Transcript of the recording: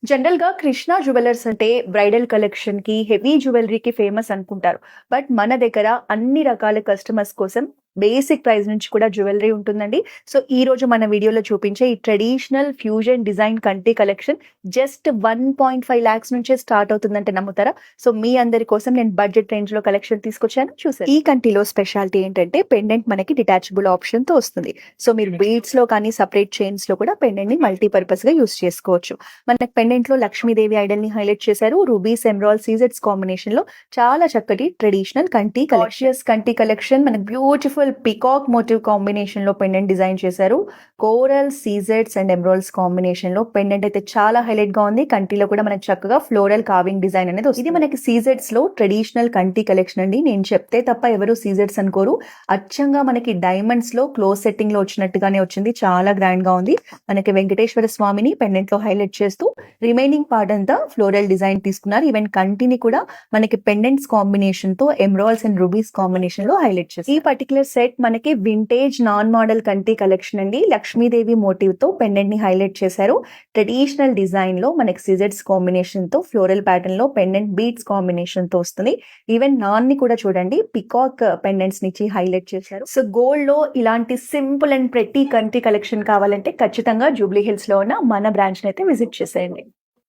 జనరల్‌గా 'కృష్ణ జ్యువెల్లర్స్' అంటే bridal కలెక్షన్‌కి, heavy జ్యువెల్లరీకి famous అనుకుంటారు. బట్ మన దగ్గర అన్ని రకాల కస్టమర్స్ కోసం బేసిక్ ప్రైస్ నుంచి కూడా జ్యువెల్లరీ ఉంటుందండి. సో, ఈరోజు మన వీడియోలో చూపించే ఈ ట్రెడిషనల్ ఫ్యూజన్ డిజైన్ కంటి కలెక్షన్ జస్ట్ 1.5 లాక్స్ నుంచే స్టార్ట్ అవుతుందంటే నమ్ముతారా? సో, మీ అందరి కోసం నేను బడ్జెట్ రేంజ్‌లో కలెక్షన్ తీసుకొచ్చాను చూసారు. ఈ కంటిలో స్పెషాలిటీ ఏంటంటే పెండెంట్ మనకి డిటాచబుల్ ఆప్షన్‌తో వస్తుంది. సో, మీరు బీడ్స్‌లో కానీ సెపరేట్ చైన్స్‌లో కూడా పెండెంట్‌ని మల్టీపర్పస్‌గా యూజ్ చేసుకోవచ్చు. మనకి పెండెంట్ లో లక్ష్మీదేవి ఐడల్ ని హైలైట్ చేశారు. రూబీస్, ఎమరాల్డ్, సీజెడ్స్ కాంబినేషన్ లో చాలా చక్కటి ట్రెడిషనల్ కంటి కాషియస్ కంటి కలెక్షన్. మనకి బ్యూటిఫుల్ పికాక్ మోటివ్ కాంబినేషన్ లో పెండెంట్ డిజైన్ చేశారు. కోరల్, సీజెడ్స్ అండ్ ఎమరాల్డ్స్ కాంబినేషన్ లో పెండెంట్ అయితే చాలా హైలైట్ గా ఉంది. కంటిలో కూడా మనకి చక్కగా ఫ్లోరల్ కార్వింగ్ డిజైన్ అనేది వస్తుంది. ఇది మనకి సీజెడ్స్ లో ట్రెడిషనల్ కంటి కలెక్షన్ అండి. నేను చెప్తే తప్ప ఎవరు సీజెడ్స్ అనుకోరు. అచ్చంగా మనకి డైమండ్స్ లో క్లోజ్ సెట్టింగ్ లో వచ్చినట్టుగానే వచ్చింది. చాలా గ్రాండ్ గా ఉంది. మనకి వెంకటేశ్వర స్వామిని పెండెంట్ లో హైలైట్ చేస్తూ రిమైనింగ్ పార్ట్ అంతా ఫ్లోరల్ డిజైన్ తీసుకున్నారు. ఈవెన్ కంటిని కూడా మనకి పెండెంట్స్ కాంబినేషన్ తో ఎమరాల్డ్స్ అండ్ రూబీస్ కాంబినేషన్ లో హైలైట్ చేస్తారు. ఈ పర్టికులర్ సెట్ మనకి వింటేజ్ నాన్ మోడల్ కంటి కలెక్షన్ అండి. లక్ష్మీదేవి మోటివ్ తో పెండెంట్ ని హైలైట్ చేశారు. ట్రెడిషనల్ డిజైన్ లో మనకి సిజెడ్స్ కాంబినేషన్ తో ఫ్లోరల్ ప్యాటర్న్ లో పెండెంట్ బీడ్స్ కాంబినేషన్ తో వస్తుంది. ఈవెన్ నాన్ ని కూడా చూడండి పికాక్ పెండెంట్స్ నుంచి హైలైట్ చేశారు. సో గోల్డ్ లో ఇలాంటి సింపుల్ అండ్ ప్రెట్టి కంటి కలెక్షన్ కావాలంటే ఖచ్చితంగా జూబ్లీ హిల్స్ లో ఉన్న మన బ్రాంచ్ అయితే విజిట్ చేసేయండి.